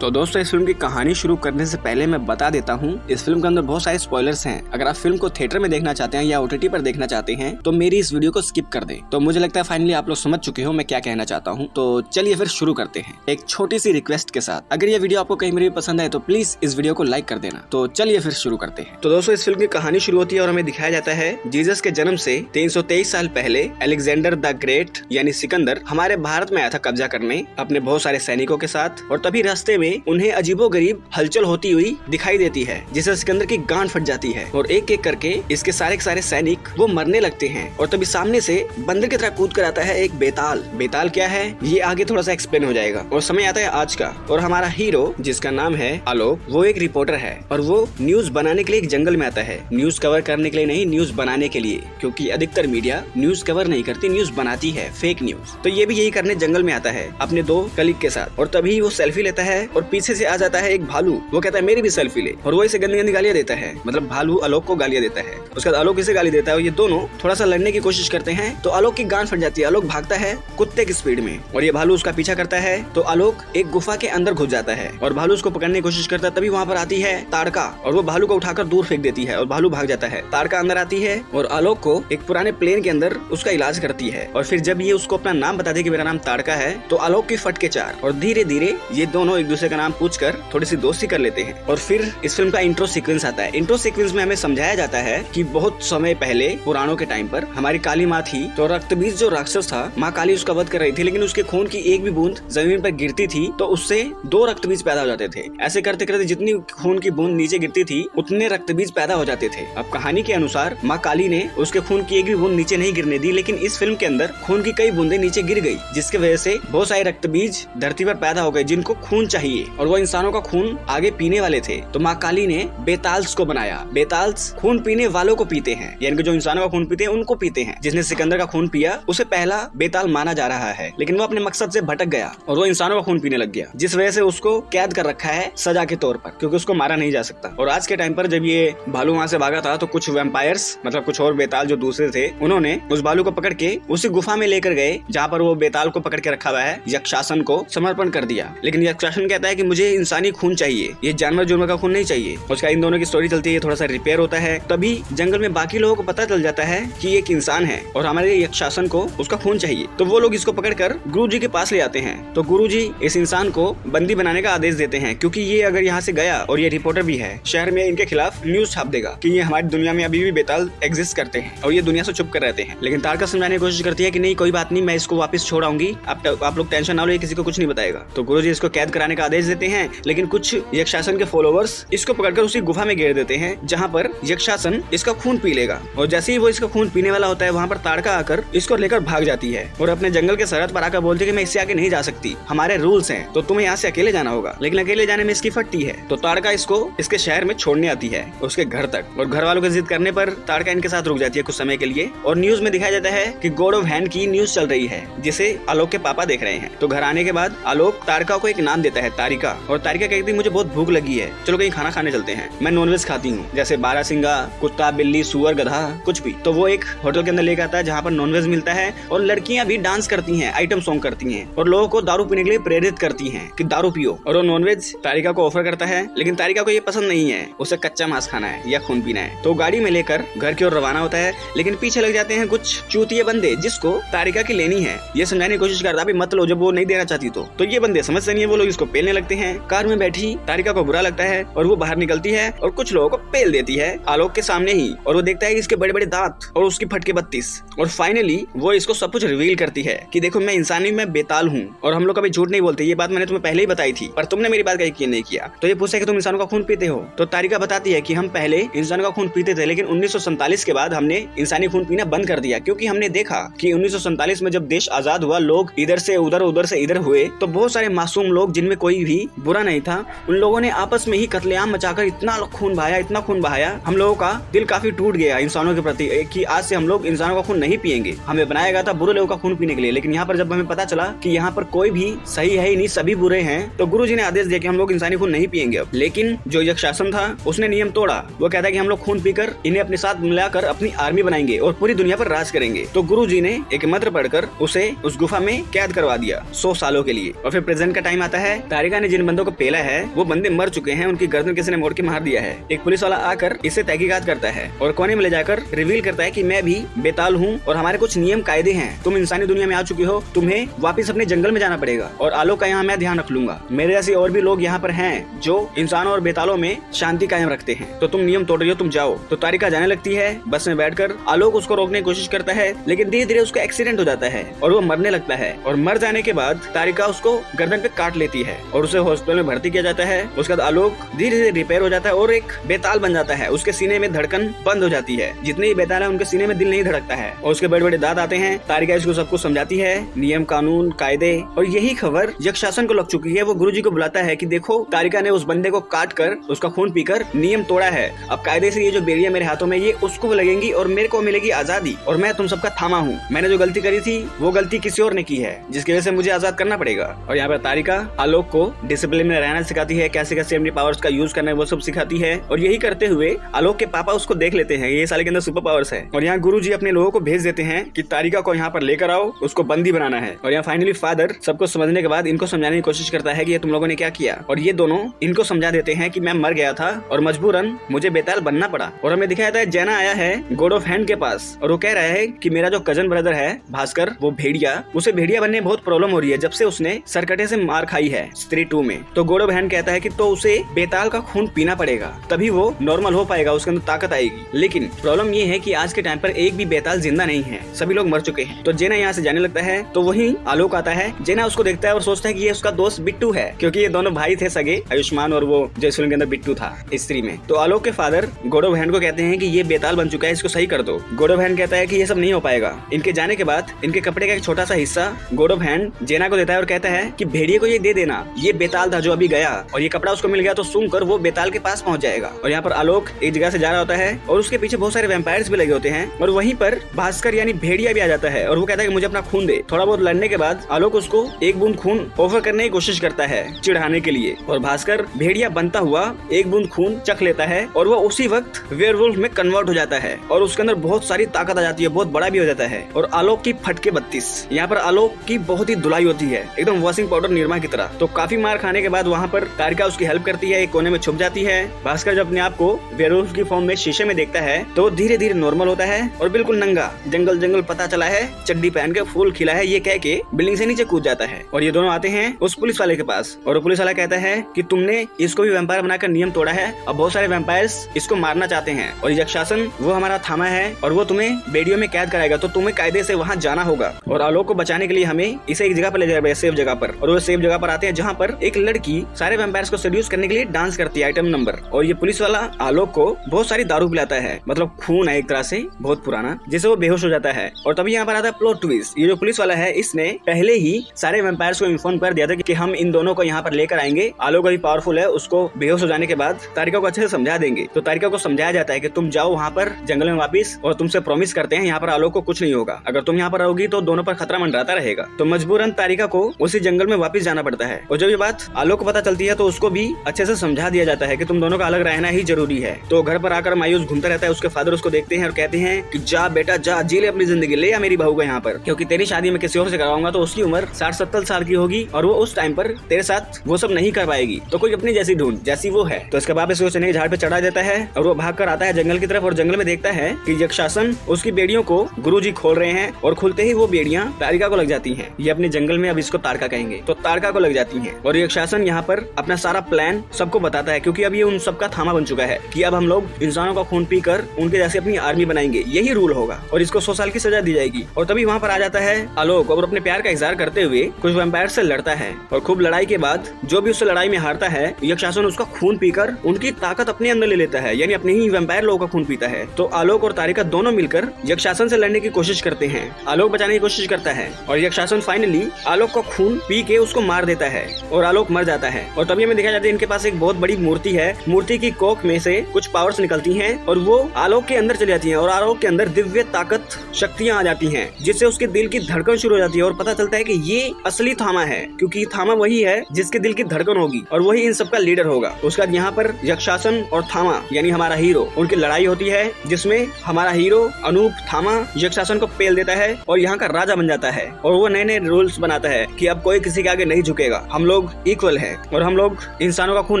तो दोस्तों इस फिल्म की कहानी शुरू करने से पहले मैं बता देता हूँ, इस फिल्म के अंदर बहुत सारे स्पॉयलर्स हैं। अगर आप फिल्म को थिएटर में देखना चाहते हैं या OTT पर देखना चाहते हैं तो मेरी इस वीडियो को स्किप कर दें। तो मुझे लगता है फाइनली आप लोग समझ चुके हो मैं क्या कहना चाहता हूँ। तो चलिए फिर शुरू करते हैं एक छोटी सी रिक्वेस्ट के साथ। अगर ये वीडियो आपको कहीं मेरी पसंद आए तो प्लीज इस वीडियो को लाइक कर देना। तो चलिए फिर शुरू करते हैं। तो दोस्तों इस फिल्म की कहानी शुरू होती है और हमें दिखाया जाता है जीसस के जन्म से 323 साल पहले अलेक्जेंडर द ग्रेट यानी सिकंदर हमारे भारत में आया था कब्जा करने अपने बहुत सारे सैनिकों के साथ। और तभी रास्ते में उन्हें अजीबोगरीब हलचल होती हुई दिखाई देती है जिससे सिकंदर की गांड फट जाती है और एक एक करके इसके सारे सैनिक वो मरने लगते हैं। और तभी सामने से बंदर की तरह कूद कर आता है एक बेताल। बेताल क्या है ये आगे थोड़ा सा एक्सप्लेन हो जाएगा। और समय आता है आज का और हमारा हीरो जिसका नाम है आलोक, वो एक रिपोर्टर है और वो न्यूज बनाने के लिए एक जंगल में आता है। न्यूज कवर करने के लिए नहीं, न्यूज बनाने के लिए, क्योंकि अधिकतर मीडिया न्यूज कवर नहीं करती, न्यूज बनाती है, फेक न्यूज। तो ये भी यही करने जंगल में आता है अपने दो कलीग के साथ। और तभी वो सेल्फी लेता है और पीछे से आ जाता है एक भालू। वो कहता है मेरी भी सेल्फी ले और वो इसे गंदी गंदी गालियां देता है। मतलब भालू आलोक को गालियां देता है, उसके बाद आलोक इसे गाली देता है और ये दोनों थोड़ा सा लड़ने की कोशिश करते हैं। तो आलोक की गांड फट जाती है। आलोक भागता है कुत्ते की स्पीड में और ये भालू उसका पीछा करता है। तो आलोक एक गुफा के अंदर घुस जाता है और भालू उसको पकड़ने की कोशिश करता है। तभी वहाँ पर आती है ताड़का और वो भालू को उठाकर दूर फेंक देती है और भालू भाग जाता है। ताड़का अंदर आती है और आलोक को एक पुराने प्लेन के अंदर उसका इलाज करती है। और फिर जब ये उसको अपना नाम बताती है कि मेरा नाम ताड़का है तो आलोक की फट के चार और धीरे धीरे ये दोनों एक दूसरे का नाम पूछकर थोड़ी सी दोस्ती कर लेते हैं। और फिर इस फिल्म का इंट्रो सीक्वेंस आता है। इंट्रो सीक्वेंस में हमें समझाया जाता है कि बहुत समय पहले पुराणों के टाइम पर हमारी काली माँ थी। तो रक्तबीज जो राक्षस था, माँ काली उसका वध कर रही थी, लेकिन उसके खून की एक भी बूंद जमीन पर गिरती थी तो उससे 2 रक्तबीज पैदा हो जाते थे। ऐसे करते करते जितनी खून की बूंद नीचे गिरती थी उतने रक्तबीज पैदा हो जाते थे। अब कहानी के अनुसार माँ काली ने उसके खून की एक भी बूंद नीचे नहीं गिरने दी, लेकिन इस फिल्म के अंदर खून की कई बूंदें नीचे गिर गई, जिसकी वजह से बहुत सारे रक्तबीज धरती पर पैदा हो गए जिनको खून चाहिए और वो इंसानों का खून आगे पीने वाले थे। तो माँ काली ने बेताल्स को बनाया। बेताल्स खून पीने वालों को पीते हैं, यानी कि जो इंसानों का खून पीते हैं उनको पीते हैं। जिसने सिकंदर का खून पिया उसे पहला बेताल माना जा रहा है, लेकिन वो अपने मकसद से भटक गया और वो इंसानों का खून पीने लग गया, जिस वजह से उसको कैद कर रखा है सजा के तौर पर, क्योंकि उसको मारा नहीं जा सकता। और आज के टाइम पर जब ये भालू वहाँ से भागा था तो कुछ वैम्पायर्स मतलब कुछ और बेताल जो दूसरे थे उन्होंने उस भालू को पकड़ के उसी गुफा में लेकर गए जहाँ पर वो बेताल को पकड़ के रखा हुआ है, यक्षासन को समर्पण कर दिया। लेकिन यक्षासन कहता है कि मुझे इंसानी खून चाहिए, ये जानवर जुर्म का खून नहीं चाहिए। उसका इन दोनों की स्टोरी चलती है, थोड़ा सा रिपेयर होता है। तभी जंगल में बाकी लोगों को पता चल जाता है कि एक इंसान है और हमारे यक्षासन को उसका खून चाहिए। तो वो लोग इसको पकड़कर गुरुजी के पास ले आते हैं। तो गुरुजी इस इंसान को बंदी बनाने का आदेश देते हैं, क्योंकि ये अगर यहाँ से गया और ये रिपोर्टर भी है, शहर में इनके खिलाफ न्यूज छाप देगा कि ये हमारी दुनिया में अभी भी बेताल एग्जिस्ट करते हैं और ये दुनिया से छुप कर रहते हैं। लेकिन ताड़का समझाने की कोशिश करती है कि नहीं कोई बात नहीं, मैं इसको वापस छोड़ आऊंगी, आप लोग टेंशन ना लो, ये किसी को कुछ नहीं बताएगा। तो गुरुजी इसको कैद कराने का आदेश देते हैं, लेकिन कुछ यक्षासन के फॉलोवर्स इसको पकड़कर उसी गुफा में घेर देते हैं जहाँ पर यक्षासन इसका खून पी लेगा। और जैसे ही वो इसका खून पीने वाला होता है वहाँ पर ताड़का आकर इसको लेकर भाग जाती है और अपने जंगल के सरहद पर आकर बोलती है कि मैं इससे आगे नहीं जा सकती, हमारे रूल्स हैं, तो तुम्हें यहाँ से अकेले जाना होगा। लेकिन अकेले जाने में इसकी फटती है। तो ताड़का इसको इसके शहर में छोड़ने आती है उसके घर तक, और घर वालों की जिद करने पर ताड़का इनके साथ रुक जाती है कुछ समय के लिए। और न्यूज में दिखाया जाता है कि गॉड ऑफ हैंड की न्यूज चल रही है जिसे आलोक के पापा देख रहे हैं। तो घर आने के बाद आलोक ताड़का को एक नाम देता है, तारिका। और तारिका कहती है मुझे बहुत भूख लगी है, चलो कहीं खाना खाने चलते हैं, मैं नॉनवेज खाती हूँ, जैसे बारहसिंगा, कुत्ता, बिल्ली, सुअर, गधा, कुछ भी। तो वो एक होटल के अंदर लेकर आता है जहाँ पर नॉनवेज मिलता है और लड़कियां भी डांस करती हैं, आइटम सॉन्ग करती हैं और लोगों को दारू पीने के लिए प्रेरित करती हैं कि दारू पियो। और वो नॉनवेज तारिका को ऑफर करता है, लेकिन तारिका को ये पसंद नहीं है, उसे कच्चा मांस खाना है या खून पीना है। तो गाड़ी में लेकर घर की ओर रवाना होता है, लेकिन पीछे लग जाते हैं कुछ चूतिए बंदे जिसको तारिका की लेनी है। ये समझाने की कोशिश करता है मत लो, जब वो नहीं देना चाहती तो ये बंदे समझते नहीं है, वो लोग इसको पेलने लगते हैं। कार में बैठी तारिका को बुरा लगता है और वो बाहर निकलती है और कुछ लोगों को पेल देती है आलोक के सामने ही। और वो देखता है कि इसके बड़े बड़े दांत और उसकी फटके 32। और फाइनली वो इसको सब कुछ रिवील करती है कि देखो मैं इंसानी में बेताल हूँ और हम लोग कभी झूठ नहीं बोलते, ये बात मैंने तुम्हें पहले ही बताई थी पर तुमने मेरी बात का यकीन नहीं किया। तो ये पूछता है कि तुम इंसानों का खून पीते हो? तो तारिका बताती है कि हम पहले इंसानों का खून पीते थे, लेकिन 1947 के बाद हमने इंसानी खून पीना बंद कर दिया, क्योंकि हमने देखा कि 1947 में जब देश आजाद हुआ लोग इधर से उधर उधर से इधर हुए तो बहुत सारे मासूम लोग जिनमें कोई भी बुरा नहीं था, उन लोगों ने आपस में ही कत्लेआम मचाकर इतना खून बहाया, इतना खून बहाया, हम लोगों का दिल काफी टूट गया इंसानों के प्रति कि आज से हम लोग इंसानों का खून नहीं पिएंगे। हमें बनाया गया था बुरे लोगों का खून पीने के लिए, लेकिन यहाँ पर जब हमें पता चला कि यहाँ पर कोई भी सही है ही नहीं, सभी बुरे हैं, तो गुरुजी ने आदेश दिया कि हम लोग इंसानी खून नहीं पिएंगे अब। लेकिन जो यक्षासन था उसने नियम तोड़ा, वो कहता है कि हम लोग खून पीकर इन्हें अपने साथ मिलाकर अपनी आर्मी बनाएंगे और पूरी दुनिया पर राज करेंगे। तो गुरुजी ने एक मंत्र पढ़कर उसे उस गुफा में कैद करवा दिया 100 सालों के लिए। और फिर प्रेजेंट का टाइम आता है, तारिका ने जिन बंदों को पेला है वो बंदे मर चुके हैं, उनकी गर्दन किसी ने मोड़ के मार दिया है। एक पुलिस वाला आकर इससे तहकीकात करता है और कोने में ले जाकर रिवील करता है कि मैं भी बेताल हूँ और हमारे कुछ नियम कायदे हैं। तुम इंसानी दुनिया में आ चुके हो, तुम्हें वापस अपने जंगल में जाना पड़ेगा और आलोक का यहाँ मैं ध्यान रख लूंगा। मेरे जैसे और भी लोग यहाँ पर हैं जो इंसानों और बेतालों में शांति कायम रखते हैं, तो तुम नियम तोड़ रही हो, तुम जाओ। तो तारिका जाने लगती है। बस में बैठकर आलोक उसको रोकने की कोशिश करता है, लेकिन धीरे धीरे उसका एक्सीडेंट हो जाता है और वो मरने लगता है। और मर जाने के बाद तारिका उसको गर्दन पे काट लेती है और उसे हॉस्पिटल में भर्ती किया जाता है। उसके बाद आलोक धीरे धीरे रिपेयर हो जाता है और एक बेताल बन जाता है। उसके सीने में धड़कन बंद हो जाती है, जितने ही बेताल है उनके सीने में दिल नहीं धड़कता है और उसके बड़े बड़े दांत आते हैं। तारिका इसको सब कुछ समझाती है, नियम कानून कायदे, और यही खबर यक्ष शासन को लग चुकी है। वो गुरुजी को बुलाता है कि देखो तारिका ने उस बंदे को काट कर उसका खून पीकर नियम तोड़ा है। अब कायदे से ये जो बेड़ियां मेरे हाथों में ये उसको लगेंगी और मेरे को मिलेगी आजादी और मैं तुम सबका थामा हूँ। मैंने जो गलती करी थी वो गलती किसी और ने की है, जिसकी वजह से मुझे आजाद करना पड़ेगा। और यहाँ पर तारिका आलोक को डिसिप्लिन में रहना सिखाती है, कैसे कैसे अपनी पावर्स का यूज करना है वो सब सिखाती है। और यही करते हुए आलोक के पापा उसको देख लेते हैं, ये साले के अंदर सुपर पावर्स है। और यहाँ गुरुजी अपने लोगों को भेज देते हैं कि तारिका को यहाँ पर लेकर आओ, उसको बंदी बनाना है। और यहाँ फाइनली फादर सबको समझने के बाद इनको समझाने की कोशिश करता है कि ये तुम लोगों ने क्या किया, और ये दोनों इनको समझा देते हैं कि मैं मर गया था और मजबूरन मुझे बेताल बनना पड़ा। और हमें दिखाया जाता है जेना आया है गॉड ऑफ हैंड के पास और वो कह रहा है कि मेरा जो कजन ब्रदर है भास्कर, वो भेड़िया, उसे भेड़िया बनने में बहुत प्रॉब्लम हो रही है जब से उसने सरकटे से मार खाई है स्त्री 2 में। तो गॉड ऑफ हैंड कहता है कि तो उसे बेताल का खून पीना पड़ेगा, तभी वो नॉर्मल हो पाएगा, उसके अंदर ताकत आएगी। लेकिन प्रॉब्लम ये है कि आज के टाइम पर एक भी बेताल जिंदा नहीं है, सभी लोग मर चुके हैं। तो जेना यहाँ से जाने लगता है तो वही आलोक आता है। जेना उसको देखता है और सोचता है कि ये उसका दोस्त बिट्टू है, क्योंकि ये दोनों भाई थे सगे, आयुष्मान और वो जो इस फिल्म के अंदर बिट्टू था स्त्री में। तो आलोक के फादर गॉड ऑफ हैंड को कहते हैं कि ये बेताल बन चुका है, इसको सही कर दो। गॉड ऑफ हैंड कहता है कि ये सब नहीं हो पाएगा। इनके जाने के बाद इनके कपड़े का एक छोटा सा हिस्सा गॉड ऑफ हैंड जेना को देता है और कहता है कि भेड़िए को ये दे देना, ये बेताल था जो अभी गया, और ये कपड़ा उसको मिल गया तो सूंघ कर वो बेताल के पास पहुंच जाएगा। और यहाँ पर आलोक एक जगह से जा रहा होता है और उसके पीछे बहुत सारे वैम्पायर्स भी लगे होते हैं और वहीं पर भास्कर यानी भेड़िया भी आ जाता है और वो कहता है कि मुझे अपना खून दे। थोड़ा बहुत लड़ने के बाद आलोक उसको एक बूंद खून ऑफर करने की कोशिश करता है चिढ़ाने के लिए, और भास्कर भेड़िया बनता हुआ एक बूंद खून चख लेता है और वो उसी वक्त वेयरवुल्फ में कन्वर्ट हो जाता है और उसके अंदर बहुत सारी ताकत आ जाती है, बहुत बड़ा भी हो जाता है। और आलोक की फटके 32। यहाँ पर आलोक की बहुत ही धुलाई होती है, एकदम वॉशिंग पाउडर निर्मा की तरह। तो काफी मार खाने के बाद वहाँ पर तारिका उसकी हेल्प करती है, एक कोने में छुप जाती है। भास्कर जब अपने आप को वेयरवुल्फ की फॉर्म में शीशे में देखता है तो धीरे धीरे नॉर्मल होता है और बिल्कुल नंगा, जंगल जंगल पता चला है, चड्डी पहन के फूल खिला है, ये कह के बिल्डिंग से नीचे कूद जाता है। और ये दोनों आते हैं उस पुलिस वाले के पास और पुलिस वाला कहता है कि तुमने इसको भी वैम्पायर बनाकर नियम तोड़ा है, अब बहुत सारे वैम्पायर्स इसको मारना चाहते हैं और यक्ष शासन वो हमारा थामा है और वो तुम्हें बेड़ियों में कैद कराएगा, तो तुम्हें कायदे से वहाँ जाना होगा। और आलोक को बचाने के लिए हमें इसे एक जगह पर ले जाएगा, सेफ जगह पर। और वो सेफ जगह पर आते हैं जहाँ पर एक लड़की सारे वैम्पायर्स को सेड्यूस करने के लिए डांस करती है, आइटम नंबर। और ये पुलिस वाला आलोक को बहुत सारी दारू पिलाता है, मतलब खून है एक तरह से बहुत पुराना, जिससे वो बेहोश हो जाता है। और तभी यहाँ पर आता है प्लॉट ट्विस्ट। ये जो पुलिस वाला है इसने पहले ही सारे वैम्पायर्स को इन्फॉर्म कर दिया था कि हम इन दोनों को यहाँ पर लेकर आएंगे, आलोक अभी पावरफुल है, उसको बेहोश हो जाने के बाद तारिका को अच्छे से समझा देंगे। तो तारिका को समझाया जाता है कि तुम जाओ वहाँ पर जंगल में वापिस और तुमसे प्रॉमिस करते हैं यहाँ पर आलोक को कुछ नहीं होगा, अगर तुम यहाँ पर रहोगी तो दोनों पर खतरा मंडराता रहेगा। तो मजबूरन तारिका को उसी जंगल में वापिस जाना पड़ता है। और जब ये बात आलोक को पता चलती है तो उसको भी अच्छे से समझा दिया जाता है कि तुम दोनों का अलग रहना ही जरूरी है। तो घर पर आकर मायूस घूमता रहता है। उसके फादर उसको देखते हैं और कहते हैं कि जा बेटा जा, जी ले अपनी जिंदगी, ले आ मेरी बहू को यहाँ पर, क्योंकि तेरी शादी में किसी और से कराऊंगा तो उसकी उम्र 60-70 साल की होगी और वो उस टाइम पर तेरे साथ वो सब नहीं कर पाएगी, तो कोई अपनी जैसी ढूंढ जैसी वो है। तो इसके बाप इसको चने के झाड़ पे चढ़ा देता है और वो भाग कर आता है जंगल की तरफ और जंगल में देखता है कि यक्ष शासन उसकी बेड़ियों को गुरुजी खोल रहे हैं और खुलते ही वो बेड़ियां तारिका को लग जाती हैं। ये अपने जंगल में अब इसको तारका कहेंगे, तो तारका को लग जाती हैं। और यक्ष शासन यहाँ पर अपना सारा प्लान सबको बताता है, क्योंकि अब ये उन सबका थामा बन चुका है कि अब हम लोग इंसानों का खून पीकर उनके जैसे अपनी आर्मी बनाएंगे, यही रूल होगा और इसको 100 साल की सजा दी जाएगी। और तभी वहाँ पर आ जाता है आलोक और अपने प्यार का इजहार करते हुए कुछ वैम्पायर से लड़ता है और खूब लड़ाई के बाद जो भी उससे लड़ाई में हारता है यक्ष शासन उसका खून पीकर उनकी ताकत अपने अंदर ले लेता है, यानी अपने ही वैम्पायर लोगों का खून पीता है। तो आलोक और तारिका दोनों मिलकर यक्ष शासन से लड़ने की कोशिश करते हैं, आलोक बचाने की कोशिश करता है और यक्ष शासन फाइनली आलोक का खून पी के उसको मार देता है और आलोक मर जाता है। और तभी हमें दिखाया जाता है इनके पास एक बहुत बड़ी मूर्ति है, मूर्ति की कोख में से कुछ पावर्स निकलती हैं और वो आलोक के अंदर चली जाती हैं और आलोक के अंदर दिव्य ताकत शक्तियां आ जाती हैं, जिससे उसके दिल की धड़कन शुरू हो जाती है और पता चलता है कि ये असली थामा है, क्योंकि थामा वही है जिसके दिल की धड़कन होगी और वही इन सबका लीडर होगा। उसके बाद यहाँ पर यक्ष शासन और थामा यानी हमारा हीरो उनकी लड़ाई होती है, जिसमें हमारा हीरो अनूप थामा यक्ष शासन को पेल देता है और यहाँ का राजा बन जाता है और वो नए नए रूल्स बनाता है कि अब कोई किसी के आगे नहीं झुकेगा, हम लोग लोग इक्वल है और हम लोग इंसानों का खून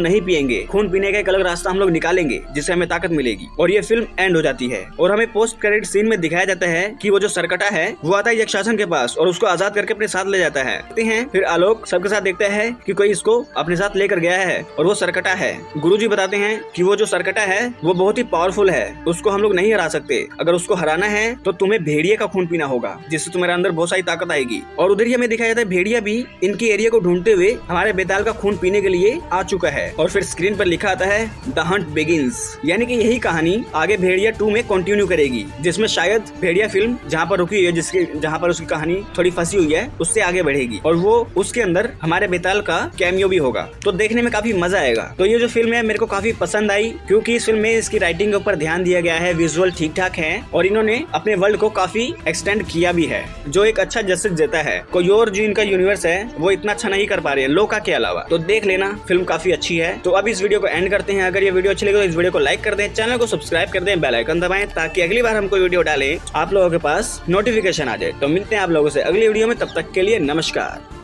नहीं पिएंगे, खून पीने का एक अलग रास्ता हम लोग निकालेंगे जिससे हमें ताकत मिलेगी। और ये फिल्म एंड हो जाती है और हमें पोस्ट क्रेडिट सीन में दिखाया जाता है कि वो जो सरकटा है वो आता है यक्षासन के पास और उसको आजाद करके अपने साथ ले जाता है। फिर आलोक सबके साथ देखता है कि कोई इसको अपने साथ लेकर गया है और वो सरकटा है। गुरुजी बताते हैं कि वो जो सरकटा है वो बहुत ही पावरफुल है, उसको हम लोग नहीं हरा सकते। अगर उसको हराना है तो तुम्हें भेड़िए का खून पीना होगा जिससे तुम्हारे अंदर बहुत सारी ताकत आएगी। और उधर ही हमें दिखाया जाता है भेड़िया भी इनकी एरिया को ढूंढते हुए हमारे बेताल का खून पीने के लिए आ चुका है। और फिर स्क्रीन पर लिखा आता है द हंट बिगिंस, यानी कि यही कहानी आगे भेड़िया 2 में कंटिन्यू करेगी, जिसमें शायद भेड़िया फिल्म जहाँ पर रुकी हुई है, जहाँ पर उसकी कहानी थोड़ी फंसी हुई है, उससे आगे बढ़ेगी और वो उसके अंदर हमारे बेताल का कैमियो भी होगा। तो देखने में काफी मजा आएगा। तो ये जो फिल्म है मेरे को काफी पसंद आई क्योंकि इस फिल्म में इसकी राइटिंग के ऊपर ध्यान दिया गया है, विजुअल ठीक ठाक है और इन्होंने अपने वर्ल्ड को काफी एक्सटेंड किया भी है जो एक अच्छा जस्टिस देता है। कोई और जो इनका यूनिवर्स है वो इतना अच्छा नहीं कर पा रहे हैं लोका के अलावा। तो देख लेना, फिल्म काफी अच्छी है। तो अब इस वीडियो को एंड करते हैं। अगर ये वीडियो अच्छी लगे तो इस वीडियो को लाइक कर दें, चैनल को सब्सक्राइब कर दें, बेल आइकन दबाएं ताकि अगली बार हम कोई वीडियो डालें आप लोगों के पास नोटिफिकेशन आ जाए। तो मिलते हैं आप लोगों से अगली वीडियो में, तब तक के लिए नमस्कार।